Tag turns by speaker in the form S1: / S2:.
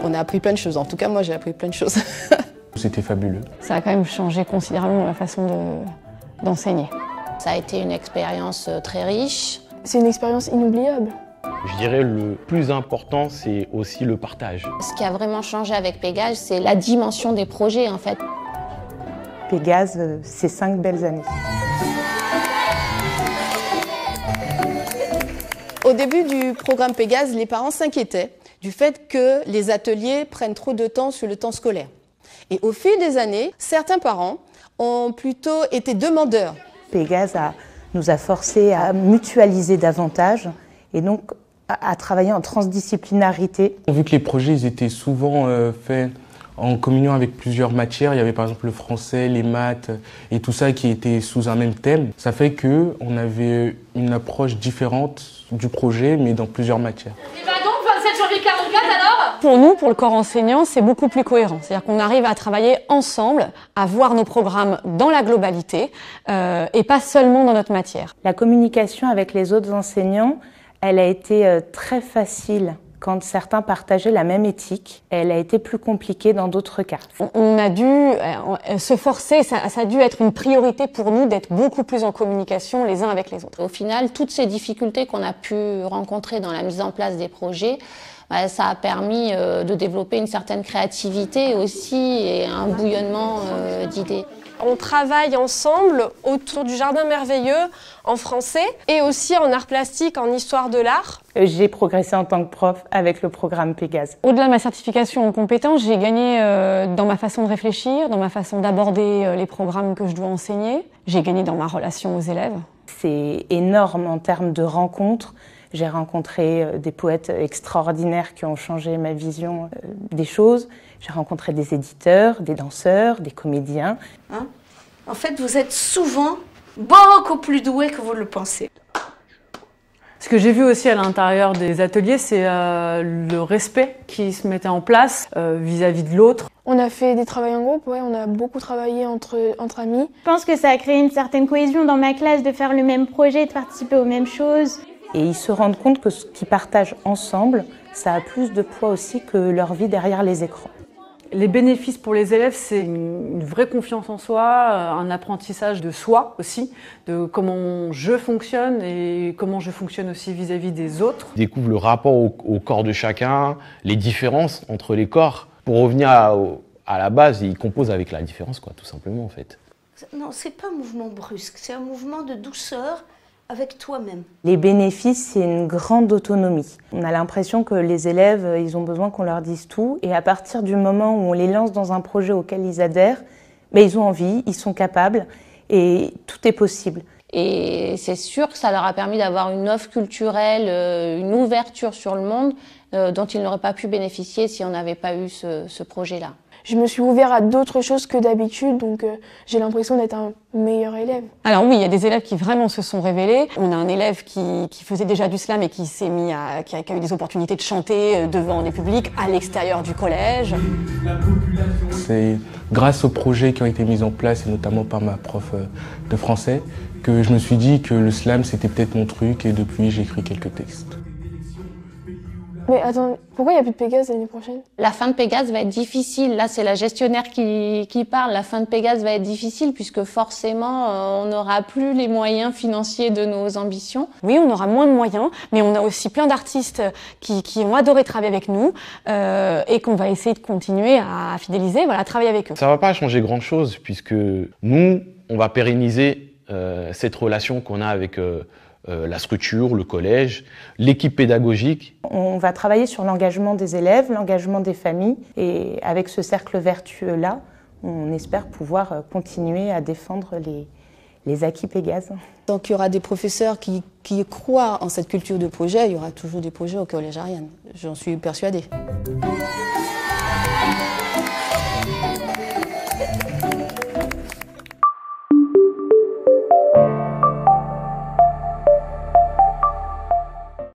S1: On a appris plein de choses, en tout cas moi j'ai appris plein de choses.
S2: C'était fabuleux.
S3: Ça a quand même changé considérablement la façon d'enseigner.
S4: Ça a été une expérience très riche.
S5: C'est une expérience inoubliable.
S6: Je dirais le plus important, c'est aussi le partage.
S4: Ce qui a vraiment changé avec Pégase, c'est la dimension des projets en fait.
S7: Pégase, c'est 5 belles années.
S1: Au début du programme Pégase, les parents s'inquiétaient du fait que les ateliers prennent trop de temps sur le temps scolaire. Et au fil des années, certains parents ont plutôt été demandeurs.
S7: Pégase nous a forcés à mutualiser davantage et donc à travailler en transdisciplinarité.
S2: Vu que les projets ils étaient souvent faits en communion avec plusieurs matières, il y avait par exemple le français, les maths et tout ça qui était sous un même thème. Ça fait qu'on avait une approche différente du projet mais dans plusieurs matières.
S8: Et bah donc 27 janvier 44 alors ?
S3: Pour nous, pour le corps enseignant, c'est beaucoup plus cohérent. C'est-à-dire qu'on arrive à travailler ensemble, à voir nos programmes dans la globalité et pas seulement dans notre matière.
S7: La communication avec les autres enseignants, elle a été très facile quand certains partageaient la même éthique. Elle a été plus compliquée dans d'autres cas.
S3: On a dû se forcer, ça a dû être une priorité pour nous d'être beaucoup plus en communication les uns avec les autres.
S4: Au final, toutes ces difficultés qu'on a pu rencontrer dans la mise en place des projets, ça a permis de développer une certaine créativité aussi et un bouillonnement d'idées.
S5: On travaille ensemble autour du Jardin Merveilleux en français et aussi en art plastique, en histoire de l'art.
S7: J'ai progressé en tant que prof avec le programme Pégase.
S3: Au-delà de ma certification en compétences, j'ai gagné dans ma façon de réfléchir, dans ma façon d'aborder les programmes que je dois enseigner. J'ai gagné dans ma relation aux élèves.
S7: C'est énorme en termes de rencontres. J'ai rencontré des poètes extraordinaires qui ont changé ma vision des choses. J'ai rencontré des éditeurs, des danseurs, des comédiens.
S9: En fait, vous êtes souvent beaucoup plus doués que vous le pensez.
S10: Ce que j'ai vu aussi à l'intérieur des ateliers, c'est le respect qui se mettait en place vis-à-vis de l'autre.
S5: On a fait des travaux en groupe, on a beaucoup travaillé entre amis.
S11: Je pense que ça a créé une certaine cohésion dans ma classe de faire le même projet, de participer aux mêmes choses.
S7: Et ils se rendent compte que ce qu'ils partagent ensemble, ça a plus de poids aussi que leur vie derrière les écrans.
S10: Les bénéfices pour les élèves, c'est une vraie confiance en soi, un apprentissage de soi aussi, de comment je fonctionne et comment je fonctionne aussi vis-à-vis des autres.
S6: Ils découvrent le rapport au corps de chacun, les différences entre les corps. Pour revenir à la base, ils composent avec la différence, quoi, tout simplement en fait.
S9: Non, c'est pas un mouvement brusque, c'est un mouvement de douceur avec toi-même.
S7: Les bénéfices, c'est une grande autonomie. On a l'impression que les élèves, ils ont besoin qu'on leur dise tout. Et à partir du moment où on les lance dans un projet auquel ils adhèrent, ils ont envie, ils sont capables et tout est possible.
S4: Et c'est sûr que ça leur a permis d'avoir une offre culturelle, une ouverture sur le monde dont ils n'auraient pas pu bénéficier si on n'avait pas eu ce projet-là.
S5: Je me suis ouvert à d'autres choses que d'habitude, donc j'ai l'impression d'être un meilleur élève.
S3: Alors oui, il y a des élèves qui vraiment se sont révélés. On a un élève qui faisait déjà du slam et qui s'est mis qui a eu des opportunités de chanter devant des publics à l'extérieur du collège.
S2: C'est grâce aux projets qui ont été mis en place, et notamment par ma prof de français, que je me suis dit que le slam c'était peut-être mon truc et depuis j'ai écrit quelques textes.
S5: Mais attends, pourquoi il n'y a plus de Pégase l'année prochaine?
S4: La fin de Pégase va être difficile. Là, c'est la gestionnaire qui parle. La fin de Pégase va être difficile puisque forcément, on n'aura plus les moyens financiers de nos ambitions.
S3: Oui, on aura moins de moyens, mais on a aussi plein d'artistes qui ont adoré travailler avec nous et qu'on va essayer de continuer à fidéliser, à travailler avec eux.
S6: Ça ne va pas changer grand-chose puisque nous, on va pérenniser cette relation qu'on a avec la structure, le collège, l'équipe pédagogique.
S7: On va travailler sur l'engagement des élèves, l'engagement des familles et avec ce cercle vertueux-là, on espère pouvoir continuer à défendre les acquis Pégase.
S1: Tant qu'il y aura des professeurs qui croient en cette culture de projet, il y aura toujours des projets au Collège Ariane. J'en suis persuadée.